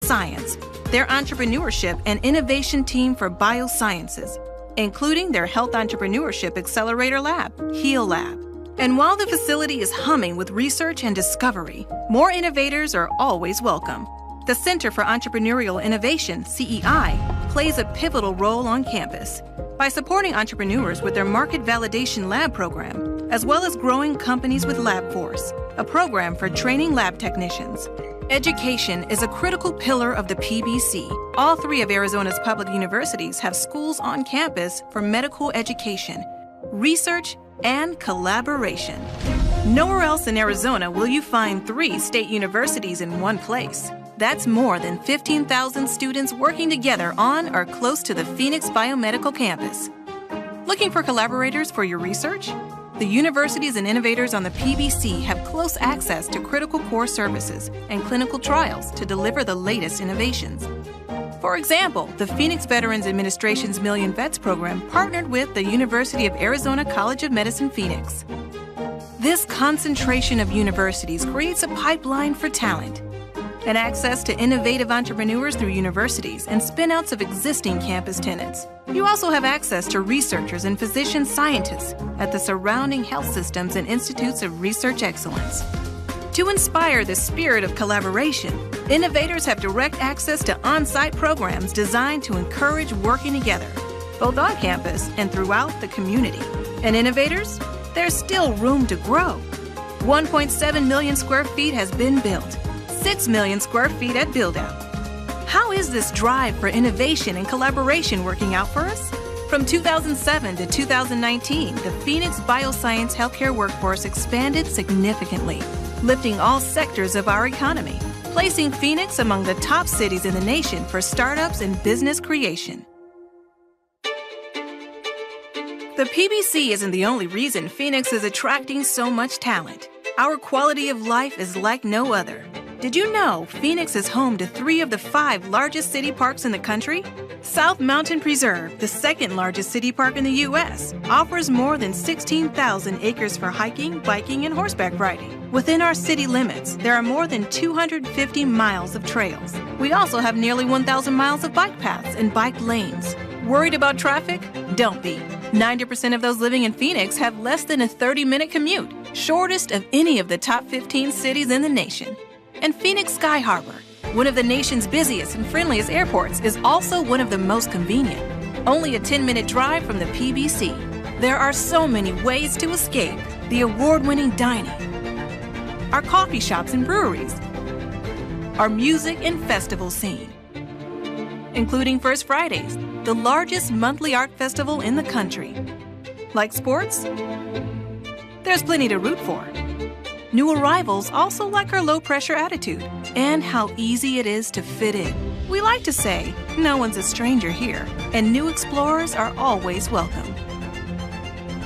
Science, their entrepreneurship and innovation team for biosciences, including their Health Entrepreneurship Accelerator Lab, HEAL Lab. And while the facility is humming with research and discovery, more innovators are always welcome. The Center for Entrepreneurial Innovation, CEI, plays a pivotal role on campus by supporting entrepreneurs with their Market Validation Lab program, as well as growing companies with LabForce, a program for training lab technicians. Education is a critical pillar of the PBC. All three of Arizona's public universities have schools on campus for medical education, research, and collaboration. Nowhere else in Arizona will you find 3 state universities in one place. That's more than 15,000 students working together on or close to the Phoenix Biomedical Campus. Looking for collaborators for your research? The universities and innovators on the PBC have close access to critical core services and clinical trials to deliver the latest innovations. For example, the Phoenix Veterans Administration's Million Vets program partnered with the University of Arizona College of Medicine, Phoenix. This concentration of universities creates a pipeline for talent and access to innovative entrepreneurs through universities and spin-outs of existing campus tenants. You also have access to researchers and physician scientists at the surrounding health systems and institutes of research excellence. To inspire the spirit of collaboration, innovators have direct access to on-site programs designed to encourage working together, both on campus and throughout the community. And innovators, there's still room to grow. 1.7 million square feet has been built, 6 million square feet at build-out. How is this drive for innovation and collaboration working out for us? From 2007 to 2019, the Phoenix Bioscience healthcare workforce expanded significantly, lifting all sectors of our economy, placing Phoenix among the top cities in the nation for startups and business creation. The PBC isn't the only reason Phoenix is attracting so much talent. Our quality of life is like no other. Did you know Phoenix is home to 3 of the 5 largest city parks in the country? South Mountain Preserve, the second largest city park in the U.S., offers more than 16,000 acres for hiking, biking, and horseback riding. Within our city limits, there are more than 250 miles of trails. We also have nearly 1,000 miles of bike paths and bike lanes. Worried about traffic? Don't be. 90% of those living in Phoenix have less than a 30-minute commute, shortest of any of the top 15 cities in the nation. And Phoenix Sky Harbor, one of the nation's busiest and friendliest airports, is also one of the most convenient. Only a 10-minute drive from the PBC. There are so many ways to escape the award-winning dining, our coffee shops and breweries, our music and festival scene, including First Fridays, the largest monthly art festival in the country. Like sports? There's plenty to root for. New arrivals also like our low-pressure attitude and how easy it is to fit in. We like to say, no one's a stranger here, and new explorers are always welcome.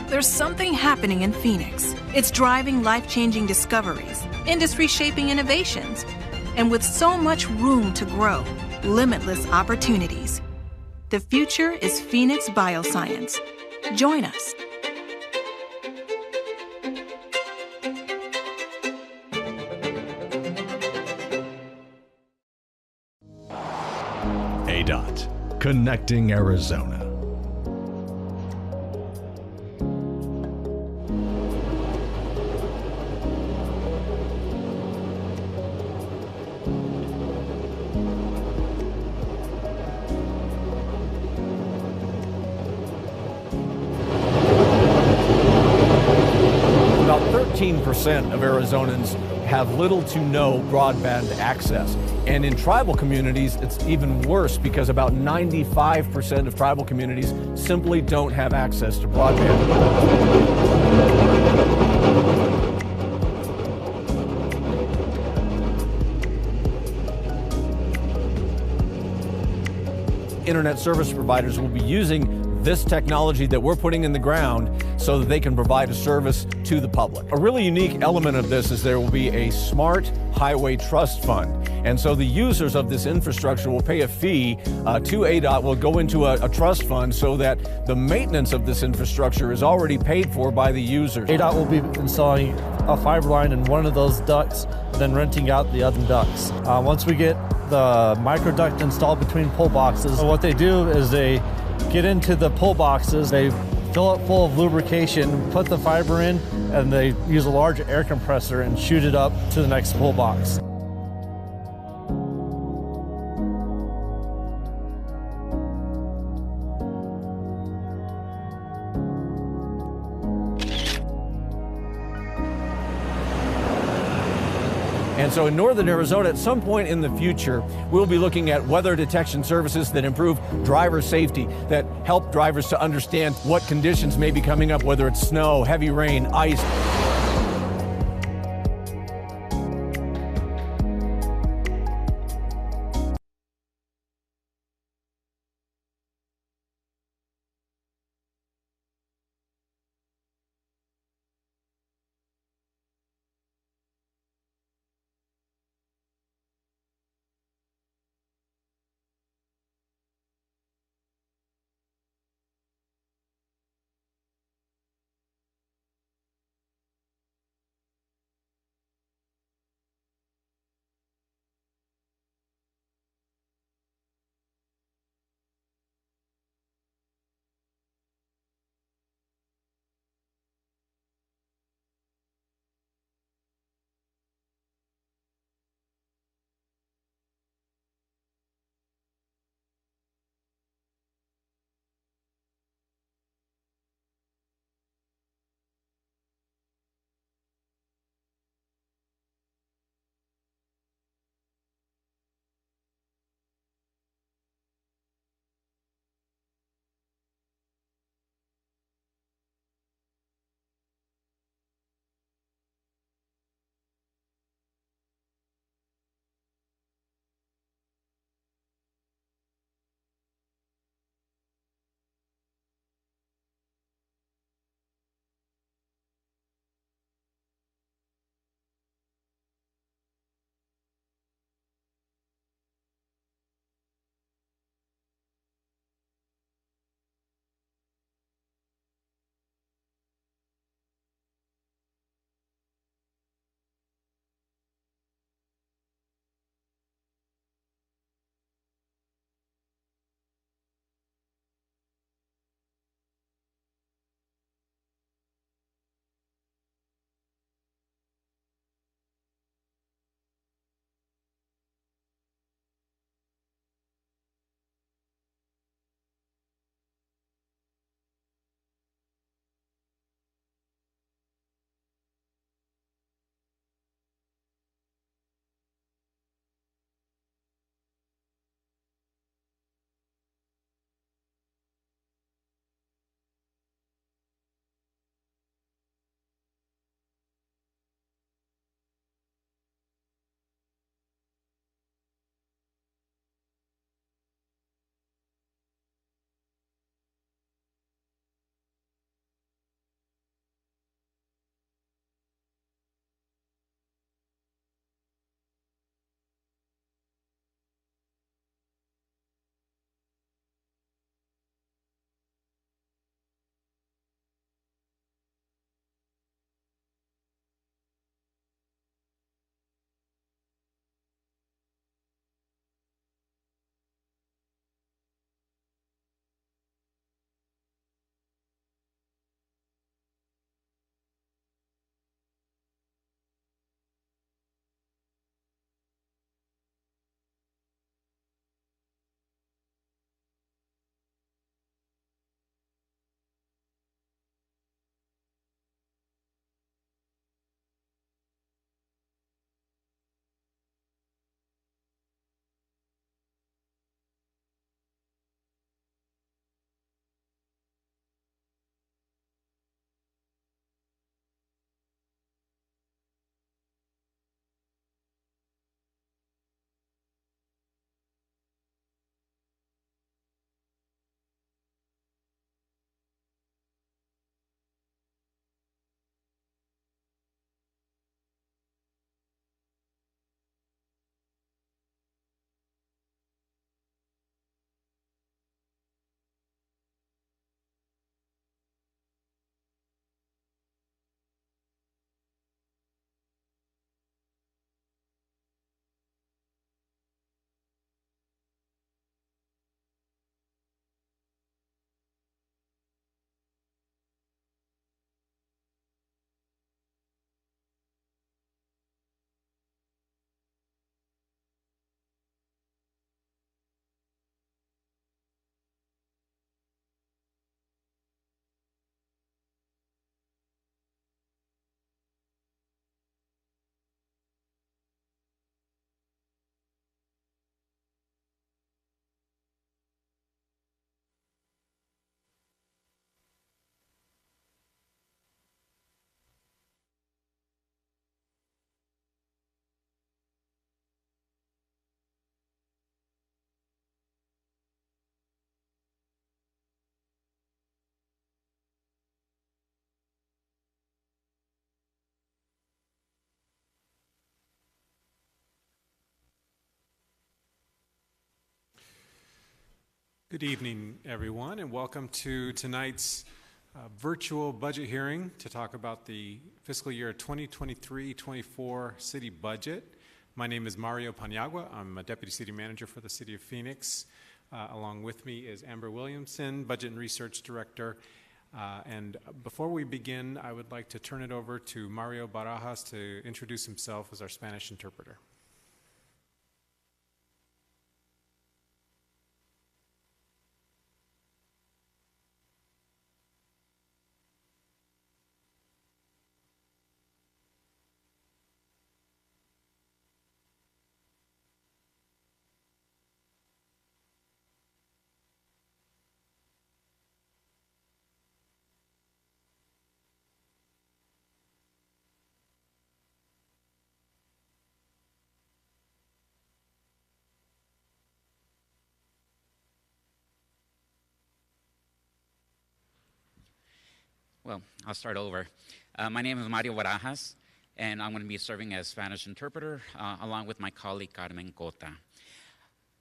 There's something happening in Phoenix. It's driving life-changing discoveries, industry-shaping innovations, and with so much room to grow, limitless opportunities. The future is Phoenix Bioscience. Join us. ADOT, connecting Arizona. About 13% of Arizonans have little to no broadband access. And in tribal communities, it's even worse because about 95% of tribal communities simply don't have access to broadband. Internet service providers will be using this technology that we're putting in the ground so that they can provide a service to the public. A really unique element of this is there will be a smart highway trust fund. And so the users of this infrastructure will pay a fee to ADOT, will go into a trust fund so that the maintenance of this infrastructure is already paid for by the users. ADOT will be installing a fiber line in one of those ducts, then renting out the other ducts. Once we get a microduct installed between pull boxes. So what they do is they get into the pull boxes, they fill it full of lubrication, put the fiber in, and they use a large air compressor and shoot it up to the next pull box. And so in northern Arizona, at some point in the future, we'll be looking at weather detection services that improve driver safety, that help drivers to understand what conditions may be coming up, whether it's snow, heavy rain, ice. Good evening, everyone, and welcome to tonight's virtual budget hearing to talk about the fiscal year 2023-24 city budget. My name is Mario Paniagua. I'm a Deputy City Manager for the City of Phoenix. Along with me is Amber Williamson, Budget and Research Director. And before we begin, I would like to turn it over to Mario Barajas to introduce himself as our Spanish interpreter. Well, I'll start over. My name is Mario Barajas, and I'm going to be serving as Spanish interpreter along with my colleague Carmen Cota.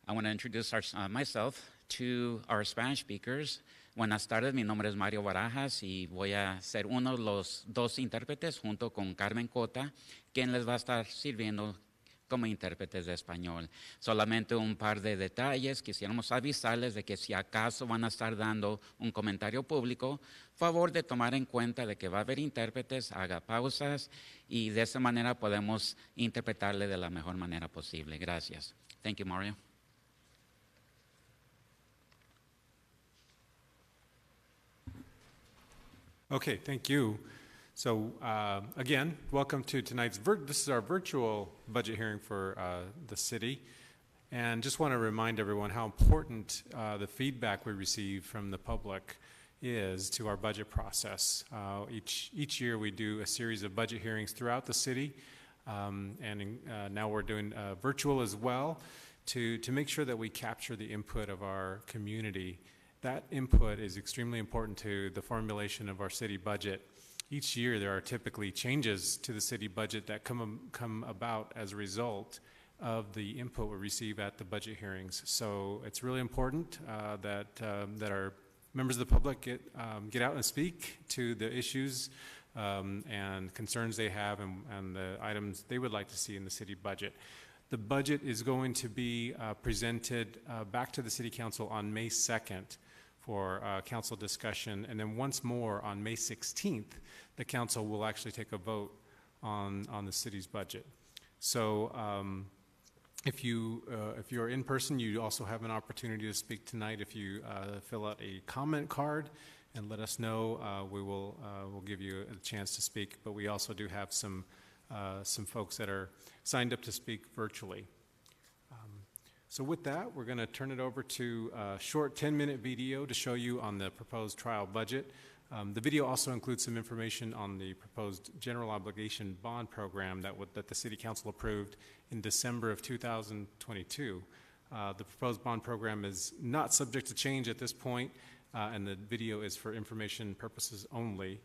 I want to introduce myself to our Spanish speakers. Buenas tardes, mi nombre es Mario Barajas y voy a ser uno de los dos intérpretes junto con Carmen Cota, quien les va a estar sirviendo como intérpretes de español. Solamente un par de detalles. Quisiéramos avisarles de que si acaso van a estar dando un comentario público, favor de tomar en cuenta de que va a haber intérpretes, haga pausas y de esa manera podemos interpretarle de la mejor manera posible. Gracias. Thank you, Mario. Okay, thank you. So again, welcome to tonight's, this is our virtual budget hearing for the city. And just want to remind everyone how important the feedback we receive from the public is to our budget process. Each year we do a series of budget hearings throughout the city, and now we're doing virtual as well to make sure that we capture the input of our community. That input is extremely important to the formulation of our city budget. Each year there are typically changes to the city budget that come about as a result of the input we receive at the budget hearings. So it's really important that our members of the public get out and speak to the issues and concerns they have and the items they would like to see in the city budget. The budget is going to be presented back to the City Council on May 2nd for council discussion, and then once more on May 16th, the council will actually take a vote on the city's budget. So if you're in person, you also have an opportunity to speak tonight. If you fill out a comment card and let us know, we'll give you a chance to speak. But we also do have some folks that are signed up to speak virtually. So with that, we're going to turn it over to a short 10-minute video to show you on the proposed trial budget. The video also includes some information on the proposed general obligation bond program that the City Council approved in December of 2022. The proposed bond program is not subject to change at this point, and the video is for information purposes only.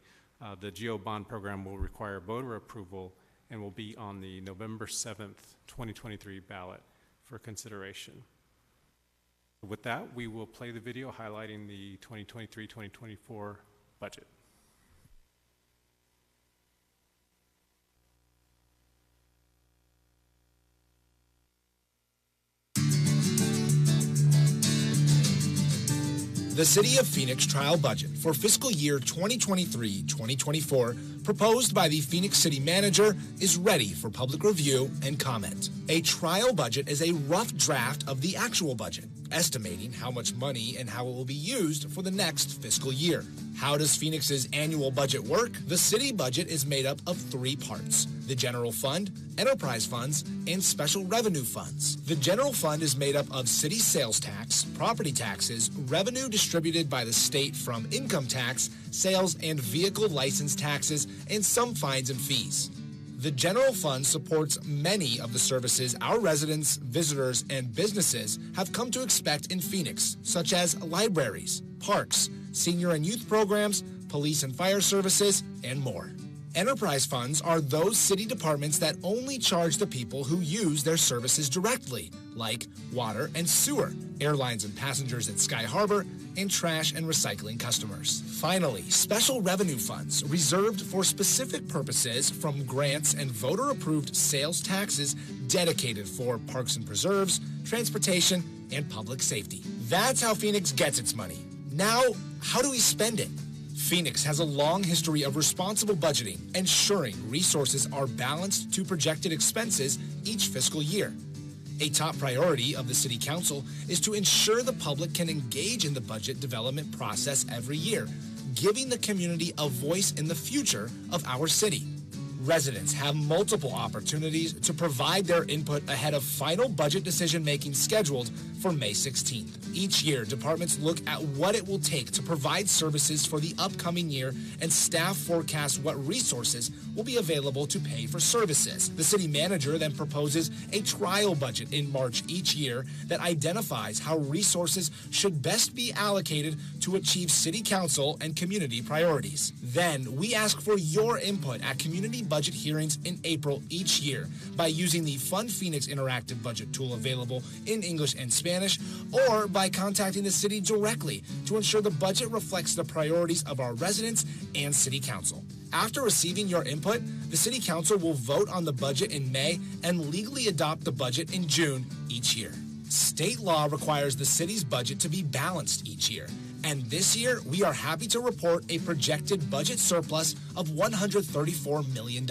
The GO bond program will require voter approval and will be on the November 7th, 2023 ballot for consideration. With that, we will play the video highlighting the 2023-2024 budget. The City of Phoenix trial budget for fiscal year 2023-2024, proposed by the Phoenix City Manager, is ready for public review and comment. A trial budget is a rough draft of the actual budget, estimating how much money and how it will be used for the next fiscal year. How does Phoenix's annual budget work? The city budget is made up of three parts: the general fund, enterprise funds, and special revenue funds. The general fund is made up of city sales tax, property taxes, revenue distributed by the state from income tax, sales and vehicle license taxes, and some fines and fees. The general fund supports many of the services our residents, visitors, and businesses have come to expect in Phoenix, such as libraries, parks, senior and youth programs, police and fire services, and more. Enterprise funds are those city departments that only charge the people who use their services directly, like water and sewer, airlines and passengers at Sky Harbor, and trash and recycling customers. Finally, special revenue funds reserved for specific purposes from grants and voter-approved sales taxes dedicated for parks and preserves, transportation, and public safety. That's how Phoenix gets its money. Now, how do we spend it? Phoenix has a long history of responsible budgeting, ensuring resources are balanced to projected expenses each fiscal year. A top priority of the City Council is to ensure the public can engage in the budget development process every year, giving the community a voice in the future of our city. Residents have multiple opportunities to provide their input ahead of final budget decision-making scheduled for May 16th. Each year, departments look at what it will take to provide services for the upcoming year, and staff forecast what resources will be available to pay for services. The city manager then proposes a trial budget in March each year that identifies how resources should best be allocated to achieve city council and community priorities. Then, we ask for your input at community budget hearings in April each year by using the Fund Phoenix interactive budget tool available in English and Spanish, or by contacting the city directly to ensure the budget reflects the priorities of our residents and city council. After receiving your input, the city council will vote on the budget in May and legally adopt the budget in June each year. State law requires the city's budget to be balanced each year, and this year we are happy to report a projected budget surplus of $134 million.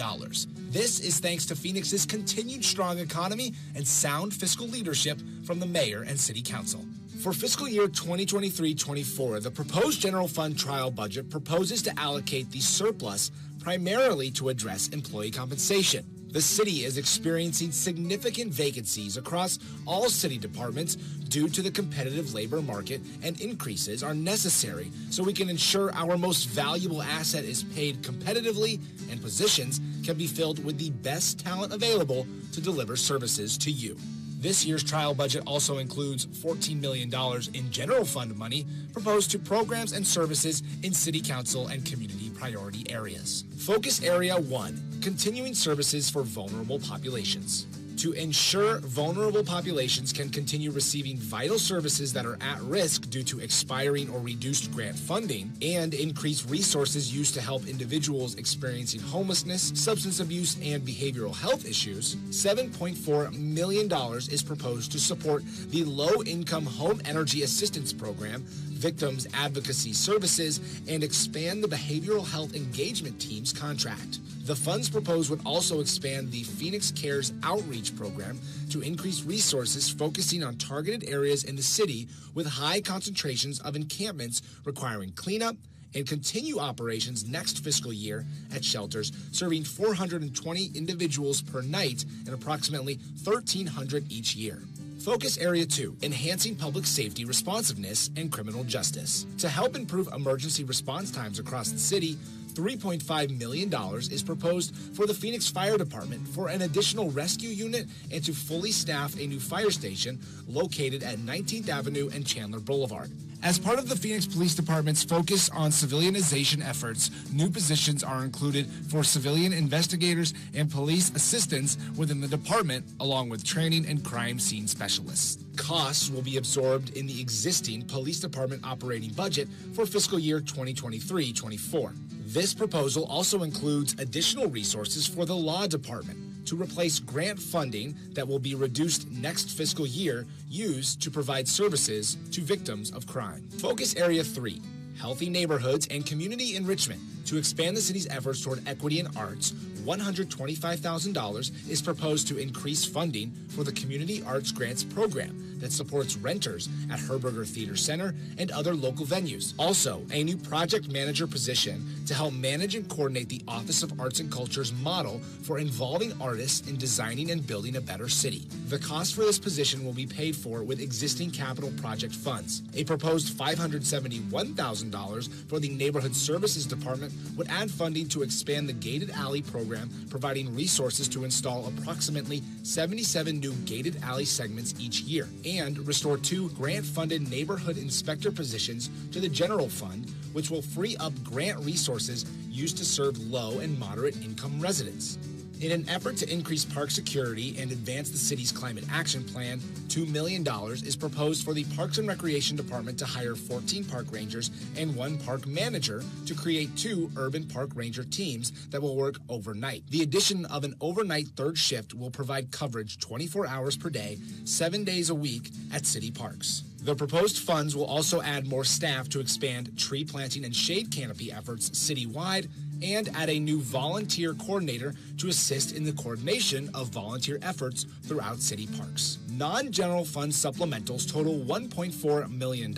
This is thanks to Phoenix's continued strong economy and sound fiscal leadership from the mayor and city council. For fiscal year 2023-24, the proposed general fund trial budget proposes to allocate the surplus primarily to address employee compensation. The city is experiencing significant vacancies across all city departments due to the competitive labor market, and increases are necessary so we can ensure our most valuable asset is paid competitively and positions can be filled with the best talent available to deliver services to you. This year's trial budget also includes $14 million in general fund money proposed to programs and services in city council and community priority areas. Focus Area 1, continuing services for vulnerable populations. To ensure vulnerable populations can continue receiving vital services that are at risk due to expiring or reduced grant funding, and increase resources used to help individuals experiencing homelessness, substance abuse, and behavioral health issues, $7.4 million is proposed to support the Low-Income Home Energy Assistance Program, Victims Advocacy Services, and expand the Behavioral Health Engagement Team's contract. The funds proposed would also expand the Phoenix Cares Outreach Program to increase resources focusing on targeted areas in the city with high concentrations of encampments requiring cleanup, and continue operations next fiscal year at shelters serving 420 individuals per night and approximately 1,300 each year. Focus Area 2, enhancing public safety, responsiveness, and criminal justice. To help improve emergency response times across the city, $3.5 million is proposed for the Phoenix Fire Department for an additional rescue unit and to fully staff a new fire station located at 19th Avenue and Chandler Boulevard. As part of the Phoenix Police Department's focus on civilianization efforts, new positions are included for civilian investigators and police assistants within the department, along with training and crime scene specialists. Costs will be absorbed in the existing police department operating budget for fiscal year 2023-24. This proposal also includes additional resources for the law department to replace grant funding that will be reduced next fiscal year used to provide services to victims of crime. Focus Area 3, healthy neighborhoods and community enrichment. To expand the city's efforts toward equity and arts, $125,000 is proposed to increase funding for the Community Arts Grants Program that supports renters at Herberger Theater Center and other local venues. Also, a new project manager position to help manage and coordinate the Office of Arts and Culture's model for involving artists in designing and building a better city. The cost for this position will be paid for with existing capital project funds. A proposed $571,000 for the Neighborhood Services Department would add funding to expand the Gated Alley program, providing resources to install approximately 77 new gated alley segments each year, and restore 2 grant-funded neighborhood inspector positions to the general fund, which will free up grant resources used to serve low and moderate income residents. In an effort to increase park security and advance the city's climate action plan, $2 million is proposed for the Parks and Recreation Department to hire 14 park rangers and 1 park manager to create 2 urban park ranger teams that will work overnight. The addition of an overnight third shift will provide coverage 24 hours per day, 7 days a week at city parks. The proposed funds will also add more staff to expand tree planting and shade canopy efforts citywide and add a new volunteer coordinator to assist in the coordination of volunteer efforts throughout city parks. Non-general fund supplementals total $1.4 million.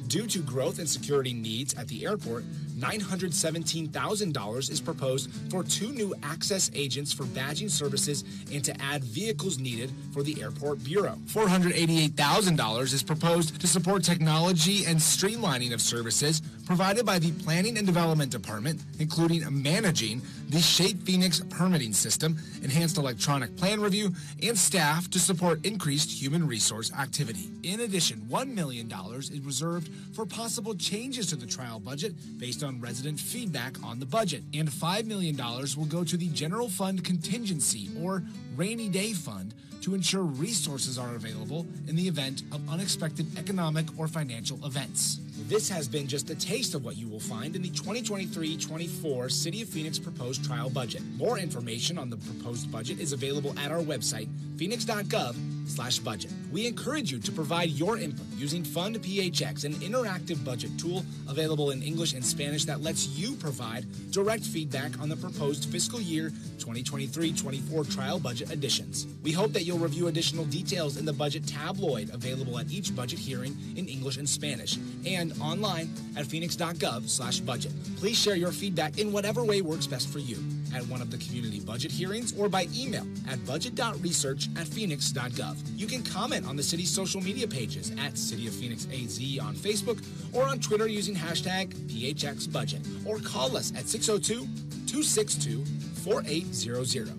Due to growth and security needs at the airport, $917,000 is proposed for 2 new access agents for badging services and to add vehicles needed for the Airport Bureau. $488,000 is proposed to support technology and streamlining of services provided by the Planning and Development Department, including managing the Shape Phoenix permitting system, enhanced electronic plan review, and staff to support increased human resource activity. In addition, $1 million is reserved for possible changes to the trial budget based on resident feedback on the budget, and $5 million will go to the General Fund Contingency, or Rainy Day Fund, to ensure resources are available in the event of unexpected economic or financial events. This has been just a taste of what you will find in the 2023-24 City of Phoenix proposed trial budget. More information on the proposed budget is available at our website, Phoenix.gov/budget. We encourage you to provide your input using Fund PHX, an interactive budget tool available in English and Spanish that lets you provide direct feedback on the proposed fiscal year 2023-24 trial budget additions. We hope that you'll review additional details in the budget tabloid available at each budget hearing in English and Spanish and online at Phoenix.gov/budget. Please share your feedback in whatever way works best for you at one of the community budget hearings or by email at budget.research@Phoenix.gov. You can comment on the city's social media pages at City of Phoenix AZ on Facebook or on Twitter using hashtag PHXBudget, or call us at 602-262-4800.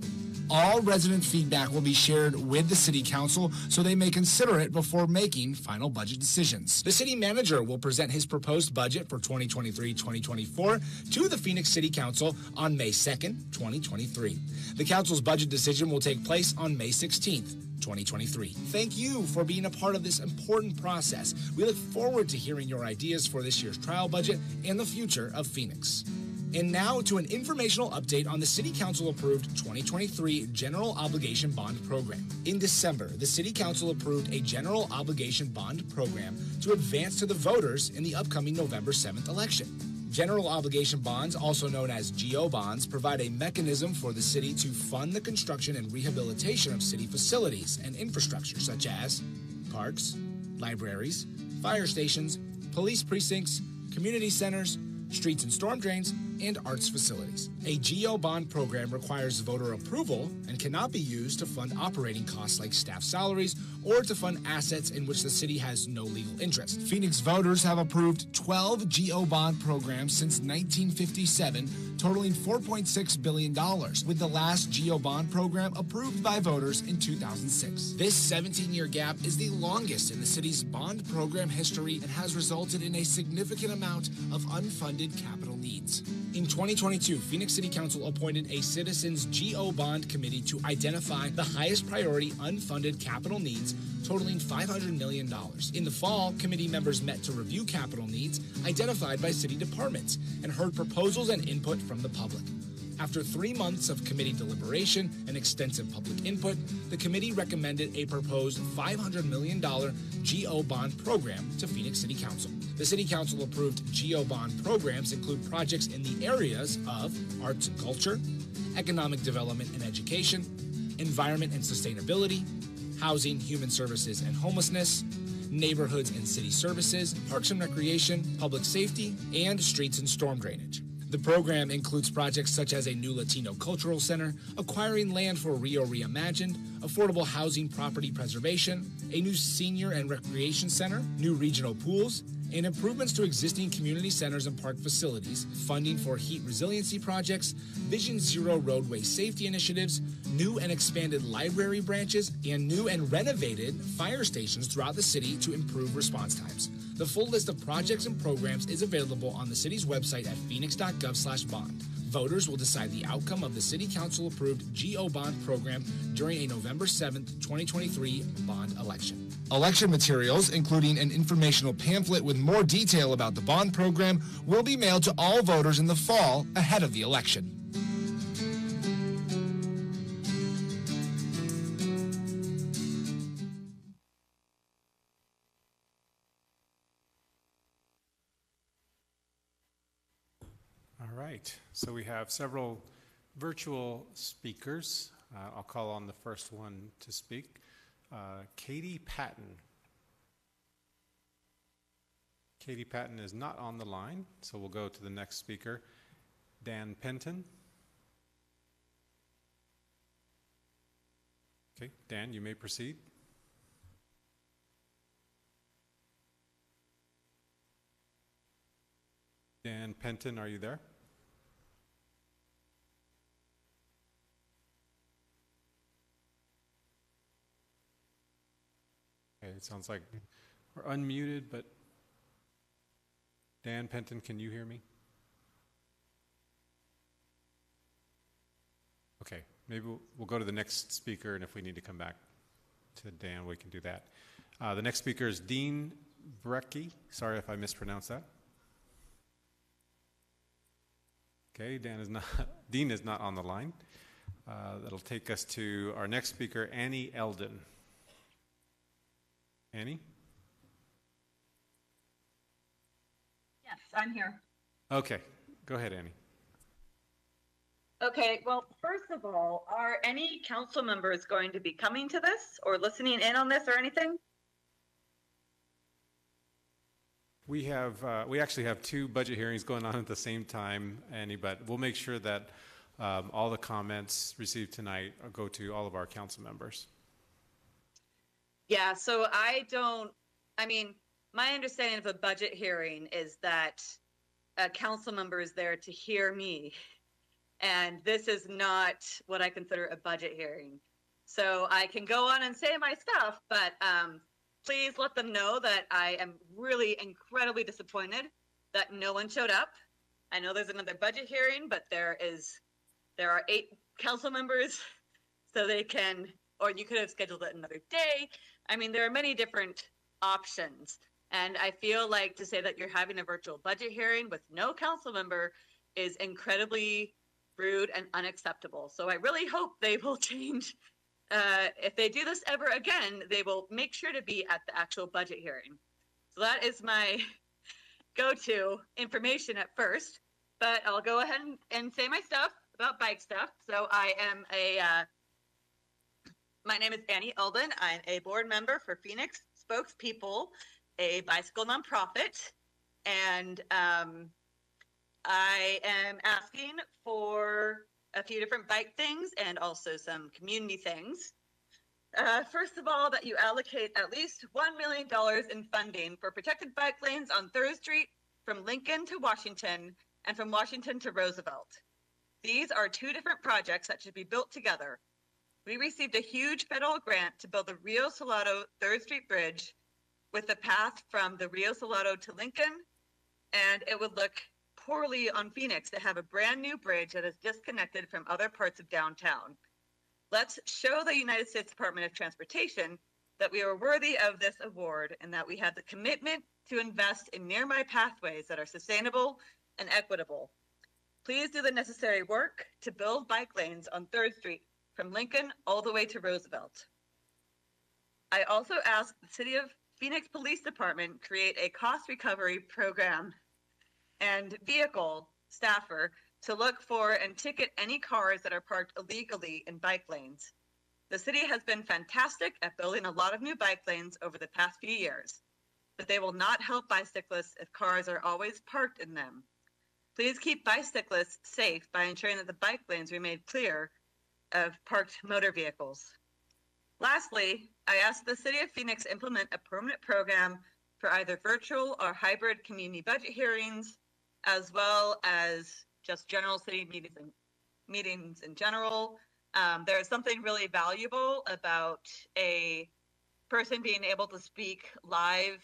All resident feedback will be shared with the City Council so they may consider it before making final budget decisions. The City Manager will present his proposed budget for 2023-2024 to the Phoenix City Council on May 2nd, 2023. The Council's budget decision will take place on May 16th. 2023. Thank you for being a part of this important process. We look forward to hearing your ideas for this year's trial budget and the future of Phoenix. And now to an informational update on the City Council approved 2023 General Obligation Bond Program. In December, the City Council approved a General Obligation Bond Program to advance to the voters in the upcoming November 7th election. General obligation bonds, also known as GO bonds, provide a mechanism for the city to fund the construction and rehabilitation of city facilities and infrastructure such as parks, libraries, fire stations, police precincts, community centers, streets and storm drains, and arts facilities. A GO bond program requires voter approval and cannot be used to fund operating costs like staff salaries or to fund assets in which the city has no legal interest. Phoenix voters have approved 12 GO bond programs since 1957, totaling $4.6 billion, with the last GO bond program approved by voters in 2006. This 17-year gap is the longest in the city's bond program history and has resulted in a significant amount of unfunded capital needs. In 2022, Phoenix City Council appointed a Citizens GO Bond Committee to identify the highest priority unfunded capital needs, totaling $500 million. In the fall, committee members met to review capital needs identified by city departments and heard proposals and input from the public. After 3 months of committee deliberation and extensive public input, the committee recommended a proposed $500 million GO bond program to Phoenix City Council. The City Council approved GO bond programs include projects in the areas of arts and culture, economic development and education, environment and sustainability, housing, human services and homelessness, neighborhoods and city services, parks and recreation, public safety, and streets and storm drainage. The program includes projects such as a new Latino cultural center, acquiring land for Rio Reimagined, affordable housing property preservation, a new senior and recreation center, new regional pools, and improvements to existing community centers and park facilities, funding for heat resiliency projects, Vision Zero roadway safety initiatives, new and expanded library branches, and new and renovated fire stations throughout the city to improve response times. The full list of projects and programs is available on the city's website at Phoenix.gov/bond. Voters will decide the outcome of the City Council-approved GO bond program during a November 7th, 2023 bond election. Election materials, including an informational pamphlet with more detail about the bond program, will be mailed to all voters in the fall ahead of the election. All right, so we have several virtual speakers. I'll call on the first one to speak. Katie Patton. Katie Patton is not on the line, so we'll go to the next speaker. Dan Penton. Okay, Dan, you may proceed. Dan Penton, are you there? Okay, it sounds like we're unmuted, but Dan Penton, can you hear me? Okay, maybe we'll go to the next speaker, and if we need to come back to Dan, we can do that. The next speaker is Dean Brecky. Sorry if I mispronounced that. Okay, Dean is not on the line. That'll take us to our next speaker, Annie Eldon. Annie? Yes, I'm here. Okay, go ahead, Annie. Okay, well, first of all, are any council members going to be coming to this or listening in on this or anything? We actually have two budget hearings going on at the same time, Annie, but we'll make sure that all the comments received tonight go to all of our council members. Yeah, so my understanding of a budget hearing is that a council member is there to hear me. And this is not what I consider a budget hearing. So I can go on and say my stuff, but please let them know that I am really incredibly disappointed that no one showed up. I know there's another budget hearing, but there are 8 council members, so they can, or you could have scheduled it another day. I mean, there are many different options. And I feel like to say that you're having a virtual budget hearing with no council member is incredibly rude and unacceptable. So I really hope they will change. If they do this ever again, they will make sure to be at the actual budget hearing. So that is my go-to information at first, but I'll go ahead and say my stuff about bike stuff. So my name is Annie Eldon. I'm a board member for Phoenix Spokespeople, a bicycle nonprofit. And I am asking for a few different bike things and also some community things. First of all, that you allocate at least $1 million in funding for protected bike lanes on 3rd Street from Lincoln to Washington and from Washington to Roosevelt. These are 2 different projects that should be built together. We received a huge federal grant to build the Rio Salado 3rd Street Bridge with the path from the Rio Salado to Lincoln, and it would look poorly on Phoenix to have a brand new bridge that is disconnected from other parts of downtown. Let's show the United States Department of Transportation that we are worthy of this award and that we have the commitment to invest in nearby pathways that are sustainable and equitable. Please do the necessary work to build bike lanes on 3rd Street from Lincoln all the way to Roosevelt. I also asked the City of Phoenix Police Department create a cost recovery program and vehicle staffer to look for and ticket any cars that are parked illegally in bike lanes. The city has been fantastic at building a lot of new bike lanes over the past few years, but they will not help bicyclists if cars are always parked in them. Please keep bicyclists safe by ensuring that the bike lanes remain clear of parked motor vehicles. Lastly, I asked the City of Phoenix implement a permanent program for either virtual or hybrid community budget hearings, as well as just general city meetings in general. There's something really valuable about a person being able to speak live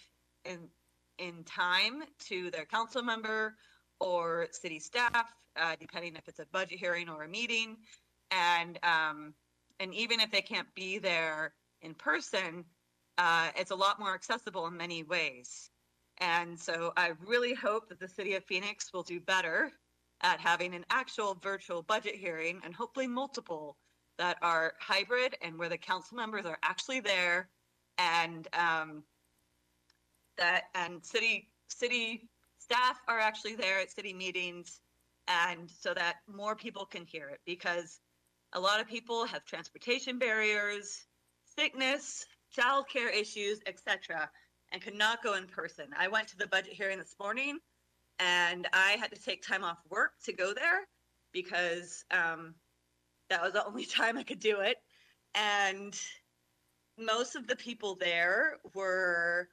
in time to their council member or city staff, depending if it's a budget hearing or a meeting. And even if they can't be there in person, it's a lot more accessible in many ways. And so I really hope that the city of Phoenix will do better at having an actual virtual budget hearing, and hopefully multiple that are hybrid and where the council members are actually there, and city staff are actually there at city meetings, and so that more people can hear it, because a lot of people have transportation barriers, sickness, childcare issues, etc., and could not go in person. I went to the budget hearing this morning, and I had to take time off work to go there because that was the only time I could do it. And most of the people there were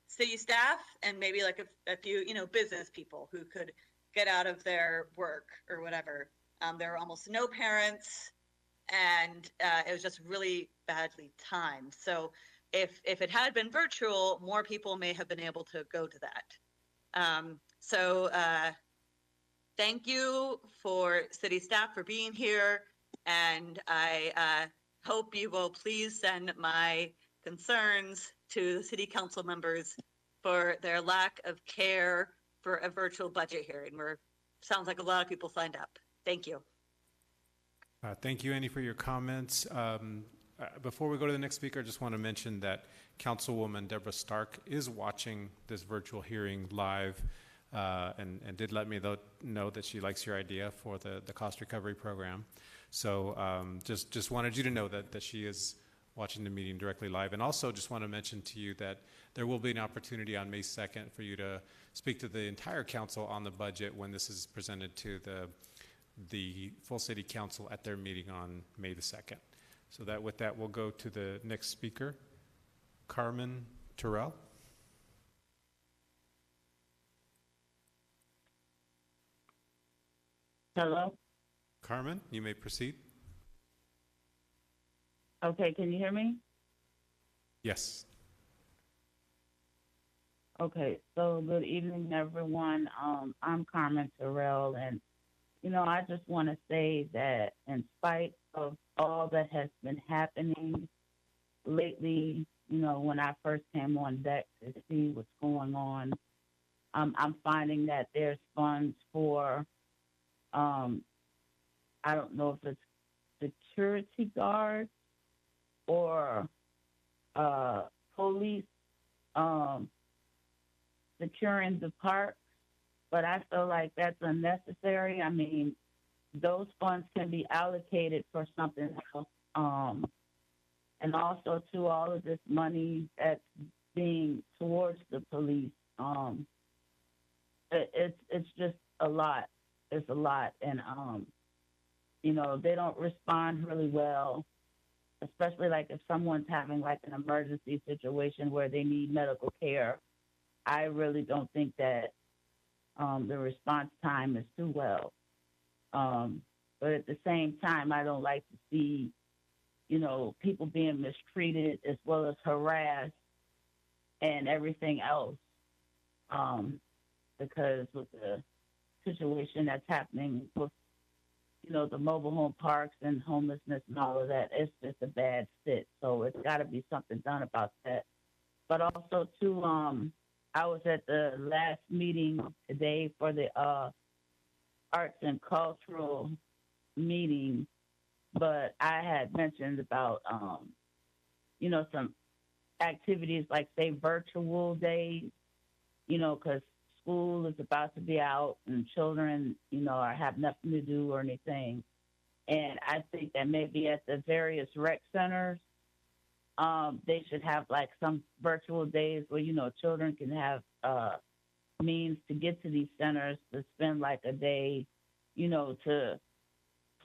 city staff and maybe like a few, business people who could get out of their work or whatever. There were almost no parents, and it was just really badly timed. So if it had been virtual, more people may have been able to go to that. So thank you for city staff for being here, and I hope you will please send my concerns to the city council members for their lack of care for a virtual budget hearing, where sounds like a lot of people signed up. Thank you. Thank you, Annie, for your comments. Before we go to the next speaker, I just want to mention that Councilwoman Deborah Stark is watching this virtual hearing live, and did let me know that she likes your idea for the cost recovery program. So just wanted you to know that she is watching the meeting directly live. And also just want to mention to you that there will be an opportunity on May 2nd for you to speak to the entire council on the budget when this is presented to the full city council at their meeting on May the 2nd. So that with that, we'll go to the next speaker, Carmen Terrell. Hello? Carmen, you may proceed. Okay, can you hear me? Yes. Okay, so good evening, everyone. I'm Carmen Terrell, and, I just want to say that in spite of all that has been happening lately, when I first came on deck to see what's going on, I'm finding that there's funds for, I don't know if it's security guards or police securing the park, but I feel like that's unnecessary. I mean, those funds can be allocated for something else. And also, to all of this money that's being towards the police, it's just a lot. It's a lot, and they don't respond really well, especially like if someone's having like an emergency situation where they need medical care. I really don't think that the response time is too well. But at the same time, I don't like to see, people being mistreated as well as harassed and everything else. Because with the situation that's happening with, the mobile home parks and homelessness and all of that, it's just a bad fit. So it's got to be something done about that. But also, too, I was at the last meeting today for the arts and cultural meeting, but I had mentioned about, some activities like, say, virtual days, because school is about to be out and children, have nothing to do or anything. And I think that maybe at the various rec centers, they should have like some virtual days where, children can have means to get to these centers to spend like a day, to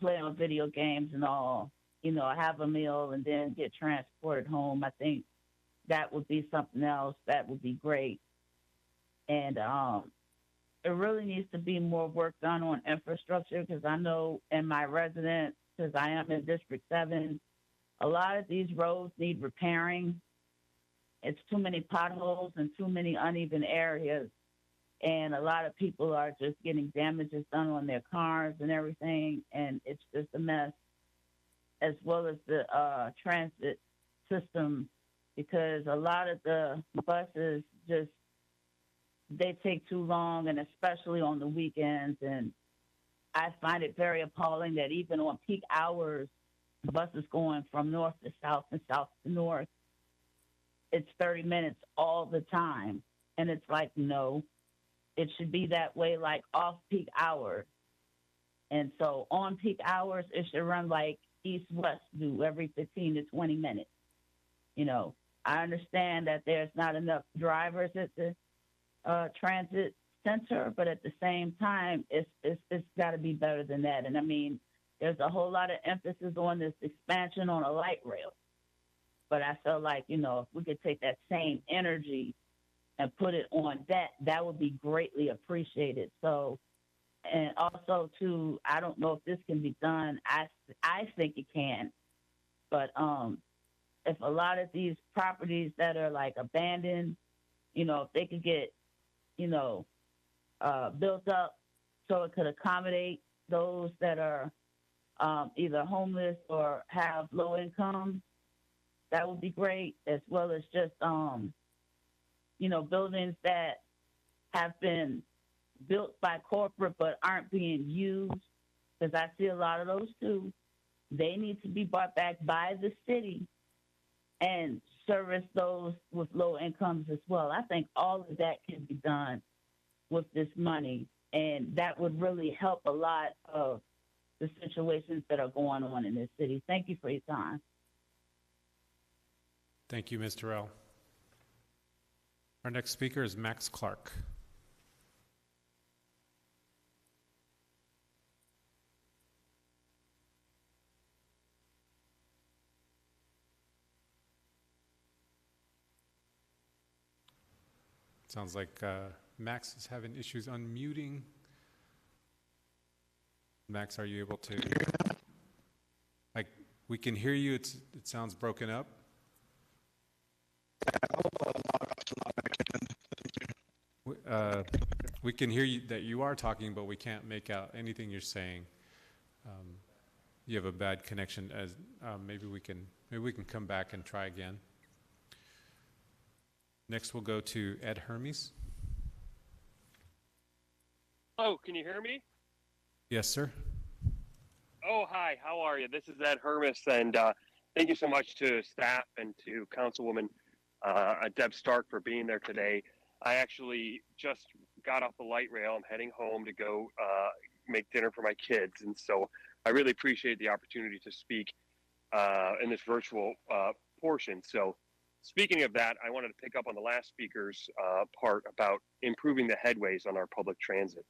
play on video games and all, have a meal and then get transported home. I think that would be something else that would be great. And it really needs to be more work done on infrastructure, because I know in my residence, because I am in District 7, a lot of these roads need repairing. It's too many potholes and too many uneven areas. and a lot of people are just getting damages done on their cars and everything, and it's just a mess, as well as the transit system, because a lot of the buses just, they take too long, and especially on the weekends. And I find it very appalling that even on peak hours, buses going from north to south and south to north, it's 30 minutes all the time. And it's like, no, it should be that way, like off-peak hours. And so on peak hours, it should run like east-west do, every 15 to 20 minutes. You know, I understand that there's not enough drivers at the transit center, but at the same time, it's got to be better than that. And I mean, there's a whole lot of emphasis on this expansion on a light rail, but I feel like, you know, if we could take that same energy and put it on that would be greatly appreciated. So, and also too, I don't know if this can be done. I think it can, but if a lot of these properties that are like abandoned, you know, if they could get, you know, built up so it could accommodate those that are either homeless or have low income, that would be great, as well as just, you know, buildings that have been built by corporate but aren't being used, because I see a lot of those too. They need to be brought back by the city and service those with low incomes as well. I think all of that can be done with this money, and that would really help a lot of the situations that are going on in this city. Thank you for your time. Thank you, Ms. Terrell. Our next speaker is Max Clark. Sounds like Max is having issues unmuting. Max, are you able to? Like, we can hear you. It sounds broken up. We can hear you that you are talking, but we can't make out anything you're saying. You have a bad connection. As maybe we can come back and try again. Next, we'll go to Ed Hermes. Oh, can you hear me? Yes, sir. Oh, hi. How are you? This is Ed Hermes, and thank you so much to staff and to Councilwoman Deb Stark for being there today. I actually just got off the light rail. I'm heading home to go make dinner for my kids, and so I really appreciate the opportunity to speak in this virtual portion. So, speaking of that, I wanted to pick up on the last speaker's part about improving the headways on our public transit.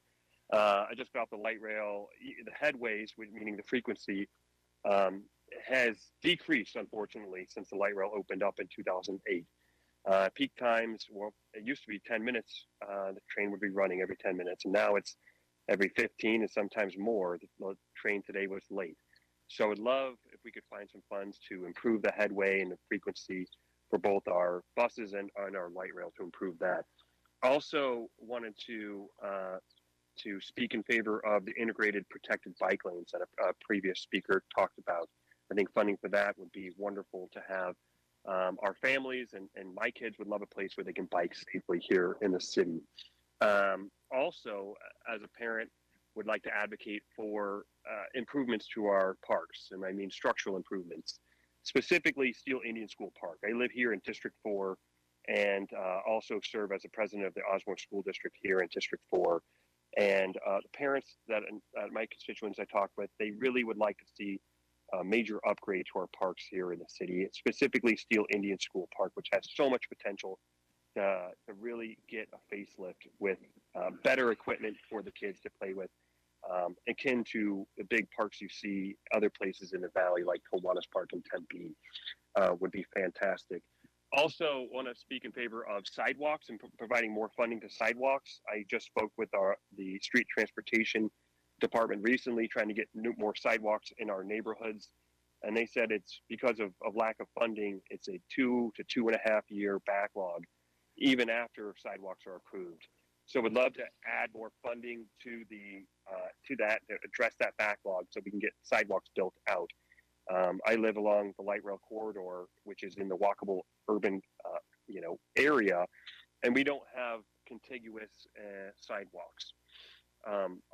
I just got off the light rail. The headways, meaning the frequency, has decreased, unfortunately, since the light rail opened up in 2008. Peak times, well, it used to be 10 minutes. The train would be running every 10 minutes, and now it's every 15 and sometimes more. The train today was late. So I would love if we could find some funds to improve the headway and the frequency for both our buses and our light rail to improve that. Also wanted to speak in favor of the integrated protected bike lanes that a previous speaker talked about. I think funding for that would be wonderful to have. Our families and my kids would love a place where they can bike safely here in the city. Also, as a parent, would like to advocate for improvements to our parks, and I mean structural improvements, specifically Steel Indian School Park. I live here in District 4 and also serve as the president of the Osborne School District here in District 4. And the parents that my constituents I talk with, they really would like to see a major upgrade to our parks here in the city, specifically Steel Indian School Park, which has so much potential to really get a facelift with better equipment for the kids to play with, akin to the big parks you see other places in the valley, like Kiwanis Park in Tempe, would be fantastic. Also want to speak in favor of sidewalks and providing more funding to sidewalks. I just spoke with the street transportation department recently, trying to get more sidewalks in our neighborhoods. And they said it's because of lack of funding, it's a 2 to 2.5 year backlog, even after sidewalks are approved. So we'd love to add more funding to that to address that backlog so we can get sidewalks built out. I live along the light rail corridor, which is in the walkable urban area, and we don't have contiguous sidewalks.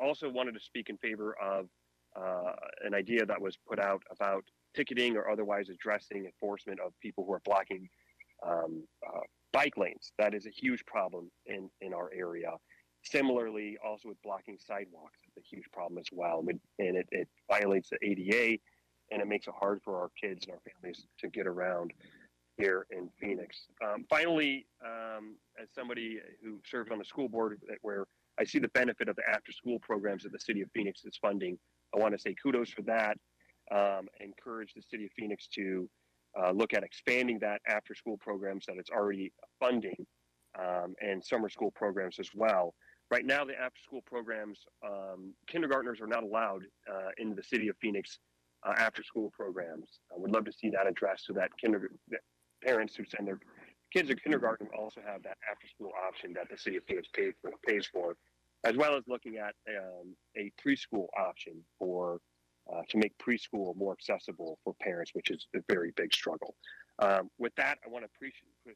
Also wanted to speak in favor of an idea that was put out about ticketing or otherwise addressing enforcement of people who are blocking bike lanes. That is a huge problem in our area. Similarly, also with blocking sidewalks, it's a huge problem as well. And it violates the ADA, and it makes it hard for our kids and our families to get around here in Phoenix. Finally, as somebody who serves on the school board where I see the benefit of the after-school programs that the city of Phoenix is funding, I want to say kudos for that. Encourage the city of Phoenix to look at expanding that after-school programs that it's already funding, and summer school programs as well. Right now, the after-school programs, kindergartners are not allowed in the city of Phoenix after-school programs. I would love to see that addressed so that parents who send their kids to kindergarten also have that after-school option that the city of Phoenix pays for, as well as looking at a preschool option for to make preschool more accessible for parents, which is a very big struggle. With that, I want to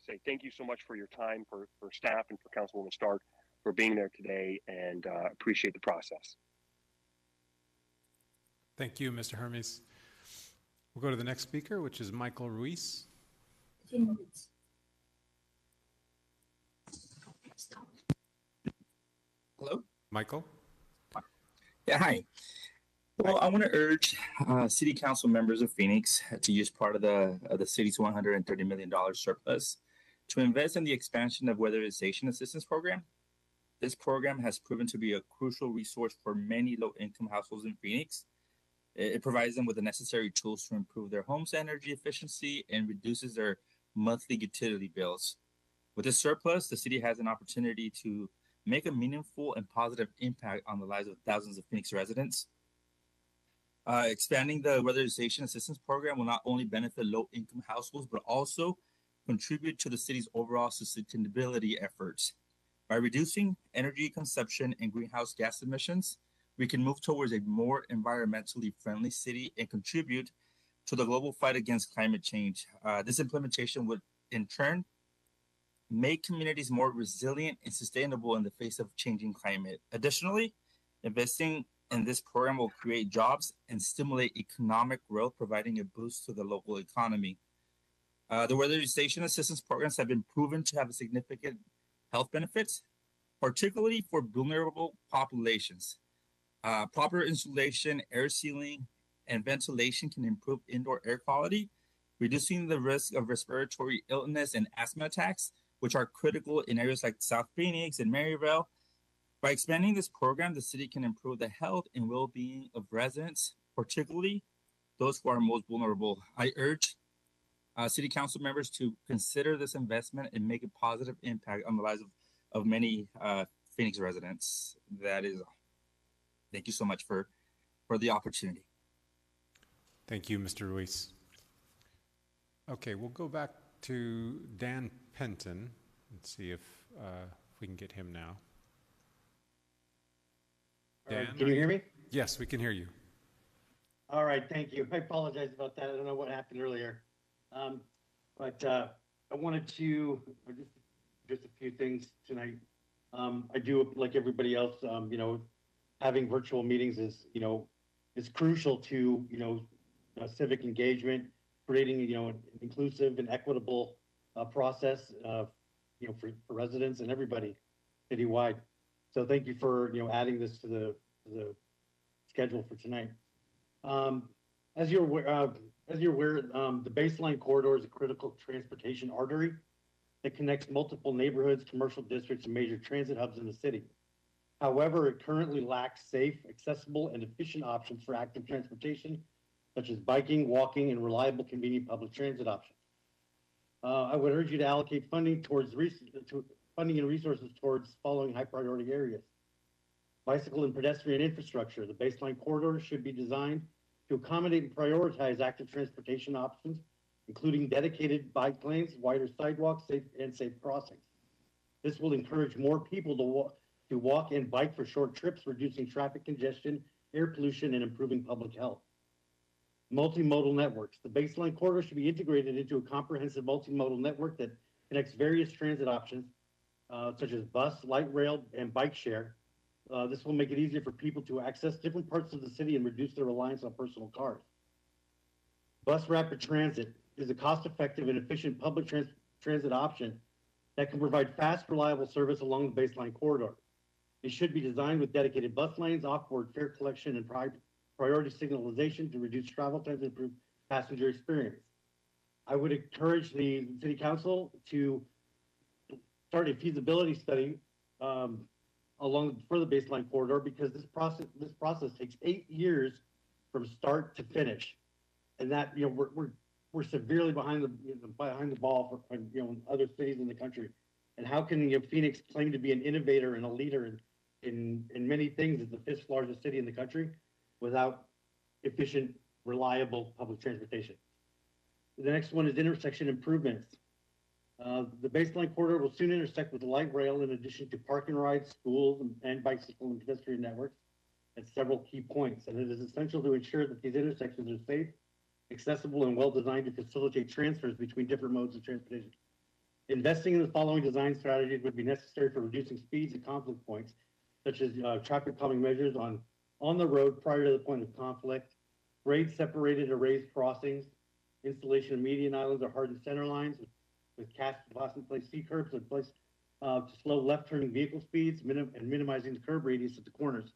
say thank you so much for your time, for staff and for Councilwoman Stark for being there today, and appreciate the process. Thank you, Mr. Hermes. We'll go to the next speaker, which is Michael Ruiz. Hello? Michael? Yeah, hi. Well, I want to urge City Council members of Phoenix to use part of the city's $130 million surplus to invest in the expansion of weatherization assistance program. This program has proven to be a crucial resource for many low-income households in Phoenix. It provides them with the necessary tools to improve their home's energy efficiency and reduces their monthly utility bills. With this surplus, the city has an opportunity to make a meaningful and positive impact on the lives of thousands of Phoenix residents. Expanding the weatherization assistance program will not only benefit low-income households, but also contribute to the city's overall sustainability efforts. By reducing energy consumption and greenhouse gas emissions, we can move towards a more environmentally friendly city and contribute to the global fight against climate change. This implementation would, in turn, make communities more resilient and sustainable in the face of changing climate. Additionally, investing in this program will create jobs and stimulate economic growth, providing a boost to the local economy. The weatherization assistance programs have been proven to have significant health benefits, particularly for vulnerable populations. Proper insulation, air sealing, and ventilation can improve indoor air quality, reducing the risk of respiratory illness and asthma attacks, which are critical in areas like South Phoenix and Maryvale. By expanding this program, the city can improve the health and well-being of residents, particularly those who are most vulnerable. I urge City Council members to consider this investment and make a positive impact on the lives of many Phoenix residents. That is all. Thank you so much for the opportunity. Thank you, Mr. Ruiz. Okay, we'll go back to Dan Penton and see if we can get him now. Dan, can you hear me? Yes, we can hear you. All right, thank you. I apologize about that. I don't know what happened earlier. But I wanted to, just a few things tonight. I do, like everybody else, having virtual meetings is crucial to, civic engagement, creating, an inclusive and equitable process, for residents and everybody citywide. So thank you for, adding this to the schedule for tonight. As you're aware, the baseline corridor is a critical transportation artery that connects multiple neighborhoods, commercial districts, and major transit hubs in the city. However, it currently lacks safe, accessible, and efficient options for active transportation, such as biking, walking, and reliable, convenient public transit options. I would urge you to allocate funding towards funding and resources towards following high priority areas. Bicycle and pedestrian infrastructure. The baseline corridor should be designed to accommodate and prioritize active transportation options, including dedicated bike lanes, wider sidewalks, safe crossings. This will encourage more people to walk and bike for short trips, reducing traffic congestion, air pollution, and improving public health. Multimodal networks. The baseline corridor should be integrated into a comprehensive multimodal network that connects various transit options, such as bus, light rail, and bike share. This will make it easier for people to access different parts of the city and reduce their reliance on personal cars. Bus rapid transit is a cost-effective and efficient public transit option that can provide fast, reliable service along the baseline corridor. It should be designed with dedicated bus lanes, off-board fare collection, and priority signalization to reduce travel times and improve passenger experience. I would encourage the City Council to start a feasibility study for the baseline corridor, because this process takes 8 years from start to finish, and that we're severely behind the ball for other cities in the country. And how can Phoenix claim to be an innovator and a leader in many things as the 5th largest city in the country without efficient, reliable public transportation? The next one is intersection improvements. The baseline corridor will soon intersect with the light rail in addition to park and ride, schools, and bicycle and pedestrian networks at several key points. And it is essential to ensure that these intersections are safe, accessible, and well designed to facilitate transfers between different modes of transportation. Investing in the following design strategies would be necessary for reducing speeds at conflict points, such as traffic calming measures on the road prior to the point of conflict, grade separated or raised crossings, installation of median islands or hardened center lines with cast glass and place C curbs in place to slow left turning vehicle speeds and minimizing the curb radius at the corners.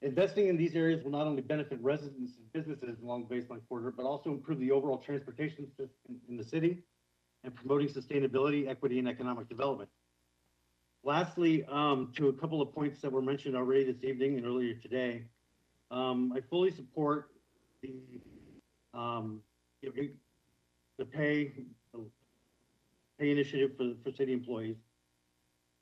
Investing in these areas will not only benefit residents and businesses along the baseline corridor, but also improve the overall transportation system in the city and promoting sustainability, equity, and economic development. Lastly, to a couple of points that were mentioned already this evening and earlier today, I fully support the pay initiative for city employees.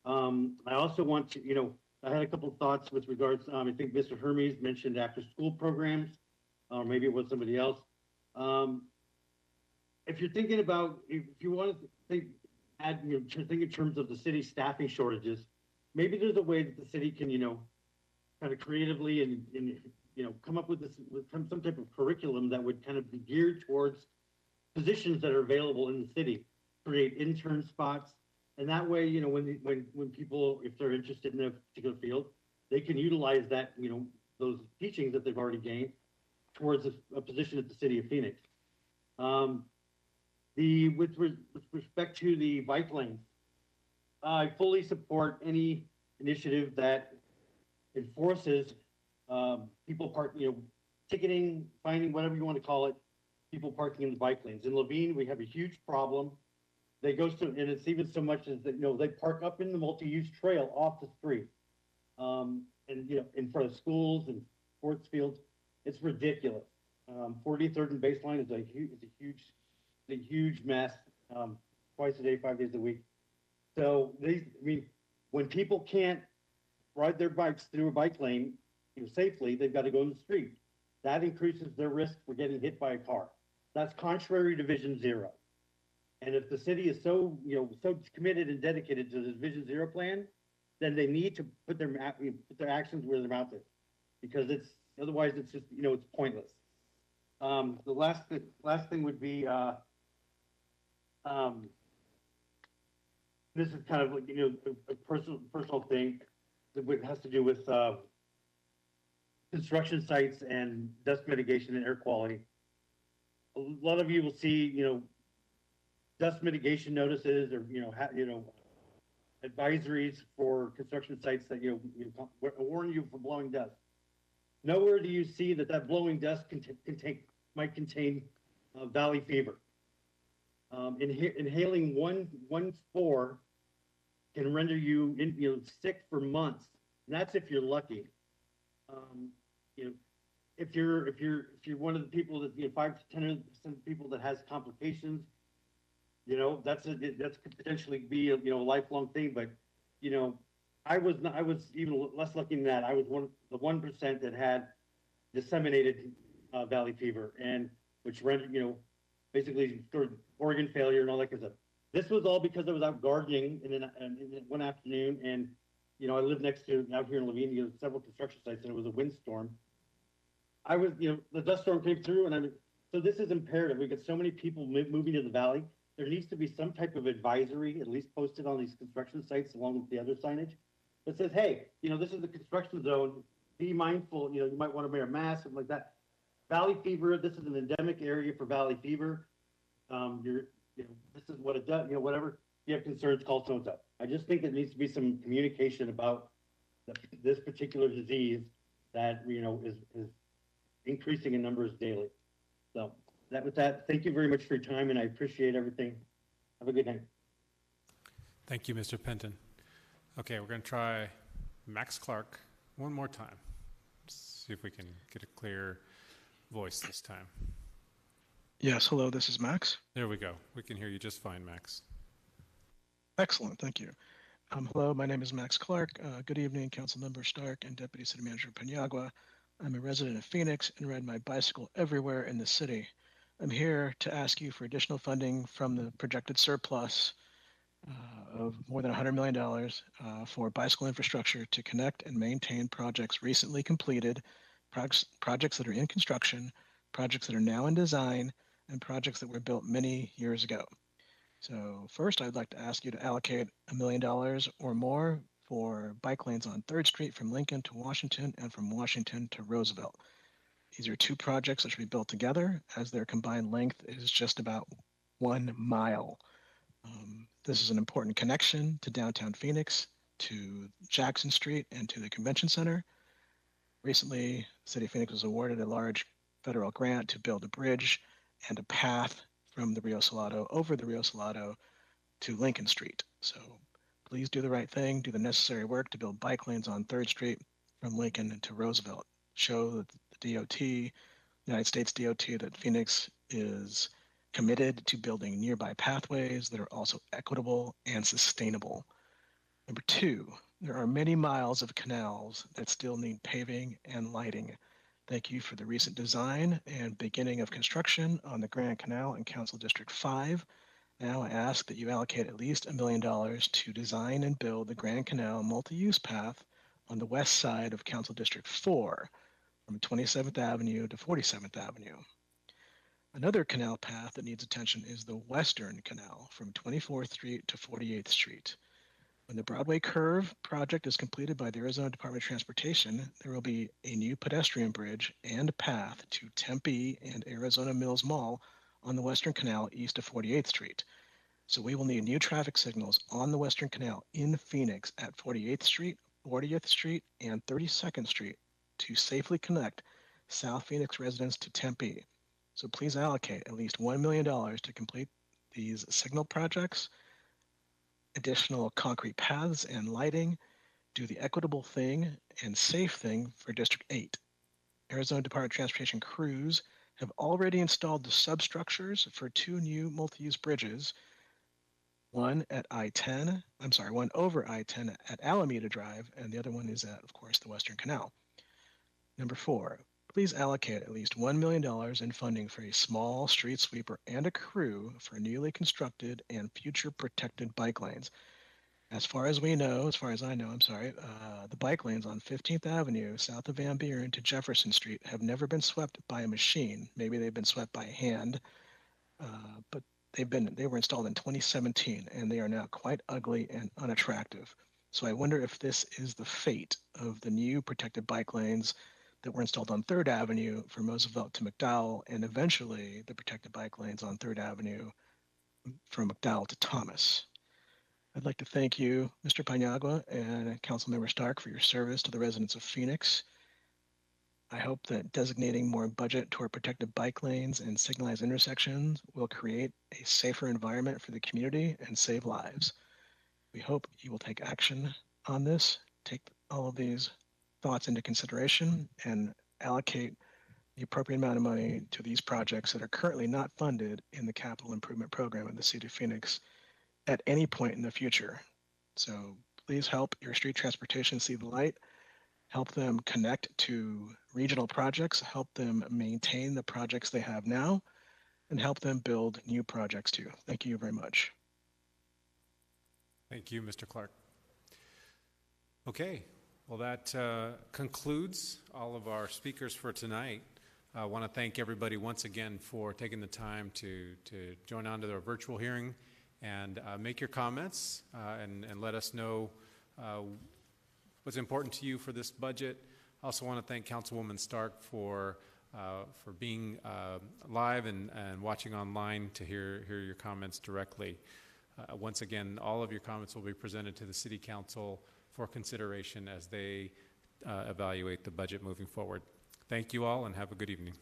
I also want to, I had a couple of thoughts with regards, I think Mr. Hermes mentioned after school programs, or maybe it was somebody else. If you're thinking about, if you want to think in terms of the city's staffing shortages, maybe there's a way that the city can, kind of creatively and come up with some type of curriculum that would kind of be geared towards positions that are available in the city, create intern spots. And that way, when people, if they're interested in a particular field, they can utilize that, those teachings that they've already gained towards a position at the city of Phoenix. With respect to the bike lanes, I fully support any initiative that enforces people ticketing, finding, whatever you want to call it, people parking in the bike lanes. In Levine, we have a huge problem. They go to, and it's even so much as that, they park up in the multi-use trail off the street, and in front of schools and sports fields. It's ridiculous. 43rd and Baseline is a huge mess. Twice a day, 5 days a week. So when people can't ride their bikes through a bike lane safely, they've got to go in the street. That increases their risk for getting hit by a car. That's contrary to Vision Zero. And if the city is so committed and dedicated to this Vision Zero plan, then they need to put their actions where their mouth is, because otherwise it's just it's pointless. The last thing would be this is kind of a personal thing that has to do with construction sites and dust mitigation and air quality. A lot of you will see dust mitigation notices or advisories for construction sites that warn you for blowing dust. Nowhere do you see that blowing dust might contain valley fever. Inhaling one spore can render you sick for months, and that's if you're lucky. If you're one of the people that 5 to 10% of people that has complications, that could potentially be a lifelong thing. But I was even less lucky than that. I was one of the 1% that had disseminated valley fever, and which rendered basically sort of organ failure and all that kind of stuff. This was all because I was out gardening in one afternoon, and I live next to out here in Laveen, several construction sites, and it was a windstorm. I was, the dust storm came through, and so this is imperative. We've got so many people moving to the valley. There needs to be some type of advisory, at least posted on these construction sites, along with the other signage, that says, hey, this is the construction zone. Be mindful. You might want to wear a mask, something like that. Valley fever. This is an endemic area for valley fever. This is what it does. Whatever. If you have concerns, call so-and-so. I just think there needs to be some communication about this particular disease that is increasing in numbers daily. So with that, thank you very much for your time, and I appreciate everything. Have a good night. Thank you, Mr. Penton. Okay, we're going to try Max Clark one more time. See if we can get a clear voice this time. Yes, hello, this is Max. There we go. We can hear you just fine, Max. Excellent, thank you. Hello, my name is Max Clark. Good evening, Council Member Stark and Deputy City Manager Paniagua. I'm a resident of Phoenix and ride my bicycle everywhere in the city. I'm here to ask you for additional funding from the projected surplus of more than $100 million for bicycle infrastructure to connect and maintain projects recently completed, projects that are in construction, projects that are now in design, and projects that were built many years ago. So first, I'd like to ask you to allocate $1 million or more for bike lanes on 3rd Street from Lincoln to Washington and from Washington to Roosevelt. These are two projects that should be built together, as their combined length is just about 1 mile. This is an important connection to downtown Phoenix, to Jackson Street, and to the Convention Center. Recently, the City of Phoenix was awarded a large federal grant to build a bridge and a path from the Rio Salado over the Rio Salado to Lincoln Street. So please do the right thing, do the necessary work to build bike lanes on 3rd Street from Lincoln to Roosevelt. Show that the DOT, United States DOT, that Phoenix is committed to building nearby pathways that are also equitable and sustainable. Number 2, there are many miles of canals that still need paving and lighting. Thank you for the recent design and beginning of construction on the Grand Canal in Council District 5. Now I ask that you allocate at least $1 million to design and build the Grand Canal multi-use path on the west side of Council District 4 from 27th Avenue to 47th Avenue. Another canal path that needs attention is the Western Canal from 24th Street to 48th Street. When the Broadway Curve project is completed by the Arizona Department of Transportation, there will be a new pedestrian bridge and path to Tempe and Arizona Mills Mall on the Western Canal east of 48th Street. So we will need new traffic signals on the Western Canal in Phoenix at 48th Street, 40th Street, and 32nd Street to safely connect South Phoenix residents to Tempe. So please allocate at least $1 million to complete these signal projects, additional concrete paths and lighting, do the equitable thing and safe thing for District 8. Arizona Department of Transportation crews have already installed the substructures for 2 new multi-use bridges, one over I-10 at Alameda Drive, and the other one is at, of course, the Western Canal. Number 4, please allocate at least $1 million in funding for a small street sweeper and a crew for newly constructed and future protected bike lanes. As far as I know, the bike lanes on 15th Avenue, south of Van Buren to Jefferson Street have never been swept by a machine. Maybe they've been swept by hand, but they were installed in 2017, and they are now quite ugly and unattractive. So I wonder if this is the fate of the new protected bike lanes that were installed on 3rd Avenue from Roosevelt to McDowell, and eventually the protected bike lanes on 3rd Avenue from McDowell to Thomas. I'd like to thank you, Mr. Paniagua and Councilmember Stark, for your service to the residents of Phoenix. I hope that designating more budget toward protected bike lanes and signalized intersections will create a safer environment for the community and save lives. We hope you will take action on this, take all of these thoughts into consideration, and allocate the appropriate amount of money to these projects that are currently not funded in the capital improvement program of the City of Phoenix at any point in the future. So please help your street transportation see the light, help them connect to regional projects, help them maintain the projects they have now, and help them build new projects too. Thank you very much. Thank you, Mr. Clark. Okay, well, that concludes all of our speakers for tonight. I want to thank everybody once again for taking the time to join on to our virtual hearing and make your comments and let us know what's important to you for this budget. I also want to thank Councilwoman Stark for being live and watching online to hear your comments directly. Once again, all of your comments will be presented to the City Council for consideration as they evaluate the budget moving forward. Thank you all and have a good evening.